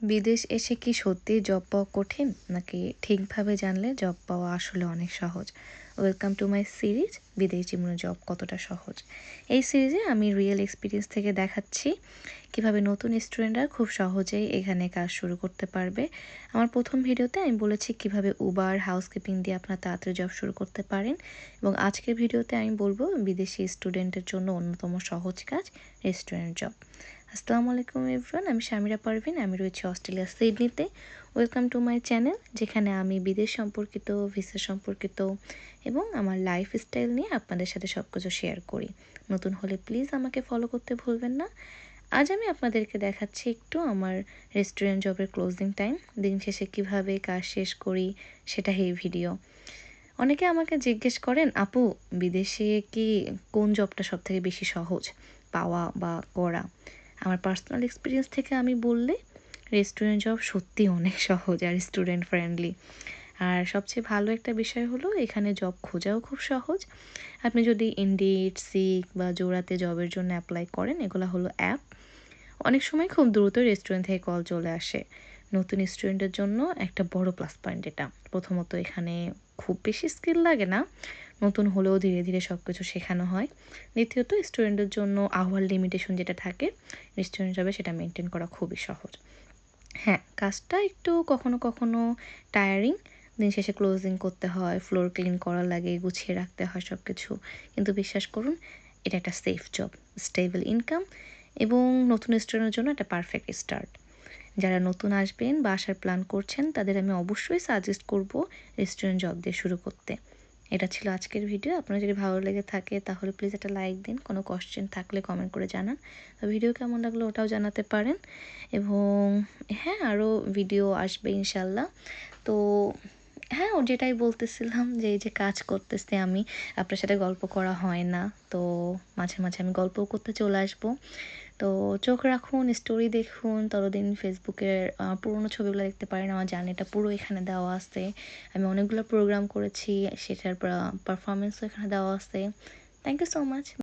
বিদেশ এসে কি সত্যিই জব পাওয়া কঠিন নাকি ঠিকভাবে জানলে জব পাওয়া আসলে অনেক সহজ? ওয়েলকাম টু মাই সিরিজ বিদেশ জীবনে জব কতটা সহজ। এই সিরিজে আমি রিয়েল এক্সপিরিয়েন্স থেকে দেখাচ্ছি কিভাবে নতুন স্টুডেন্টরা খুব সহজেই এখানে কাজ শুরু করতে পারবে। আমার প্রথম ভিডিওতে আমি বলেছি কিভাবে উবার হাউসকিপিং দিয়ে আপনার তাড়াতাড়ি জব শুরু করতে পারেন, এবং আজকের ভিডিওতে আমি বলবো বিদেশি স্টুডেন্টের জন্য অন্যতম সহজ কাজ রেস্টুরেন্ট জব। আসসালামু আলাইকুম এভরিওয়ান, আমি শামিরা পারভিন, আমি রয়েছি অস্ট্রেলিয়ার সিডনিতে। ওয়েলকাম টু মাই চ্যানেল, যেখানে আমি বিদেশ সম্পর্কিত, ভিসা সম্পর্কিত এবং আমার লাইফস্টাইল নিয়ে আপনাদের সাথে সব কিছু শেয়ার করি। নতুন হলে প্লিজ আমাকে ফলো করতে ভুলবেন না। আজ আমি আপনাদেরকে দেখাচ্ছি একটু আমার রেস্টুরেন্ট জবের ক্লোজিং টাইম, দিন শেষে কিভাবে কাজ শেষ করি সেটা এই ভিডিও। অনেকে আমাকে জিজ্ঞেস করেন, আপু বিদেশে কি কোন জবটা সবথেকে বেশি সহজ পাওয়া বা করা? আমার পার্সোনাল এক্সপিরিয়েন্স থেকে আমি বললে রেস্টুরেন্ট জব সত্যি অনেক সহজ আর স্টুডেন্ট ফ্রেন্ডলি। আর সবচেয়ে ভালো একটা বিষয় হলো এখানে জব খোঁজাও খুব সহজ। আপনি যদি ইনডিড, সিক বা জোড়াতে জবের জন্য অ্যাপ্লাই করেন, এগুলো হলো অ্যাপ, অনেক সময় খুব দ্রুত রেস্টুরেন্ট থেকে কল চলে আসে। নতুন স্টুডেন্টের জন্য একটা বড় প্লাস পয়েন্ট এটা। প্রথমত এখানে খুব বেশি স্কিল লাগে না, নতুন হলেও ধীরে ধীরে সব কিছু শেখানো হয়। দ্বিতীয়ত স্টুডেন্টের জন্য আওয়ার লিমিটেশন যেটা থাকে রেস্টুরেন্ট জবে, সেটা মেনটেন করা খুবই সহজ। হ্যাঁ, কাজটা একটু কখনো কখনো টায়ারিং, দিন শেষে ক্লোজিং করতে হয়, ফ্লোর ক্লিন করা লাগে, গুছিয়ে রাখতে হয় সব কিছু। কিন্তু বিশ্বাস করুন, এটা একটা সেফ জব, স্টেবল ইনকাম এবং নতুন স্টুডেন্টের জন্য একটা পারফেক্ট স্টার্ট। যারা নতুন আসবেন বা আসার প্ল্যান করছেন, তাদের আমি অবশ্যই সাজেস্ট করব রেস্টুরেন্ট জব দিয়ে শুরু করতে। এটা ছিল আজকের ভিডিও। আপনার যদি ভালো লেগে থাকে তাহলে প্লিজ একটা লাইক দিন। কোনো কোশ্চেন থাকলে কমেন্ট করে জানান। ভিডিও কেমন লাগলো ওটাও জানাতে পারেন। এবং হ্যাঁ, আরও ভিডিও আসবে ইনশাল্লাহ। তো হ্যাঁ, যেটাই বলতেছিলাম যে এই যে কাজ করতেছি আমি, আপনার সাথে গল্প করা হয় না, তো মাঝে মাঝে আমি গল্পও করতে চলে আসবো। তো চোখ রাখুন, স্টোরি দেখুন, ততদিন ফেসবুকের পুরোনো ছবিগুলো দেখতে পারেন। আমার জার্নিটা পুরো এখানে দেওয়া আছে। আমি অনেকগুলো প্রোগ্রাম করেছি, সেটার পারফরমেন্সও এখানে দেওয়া আছে। Thank you so much.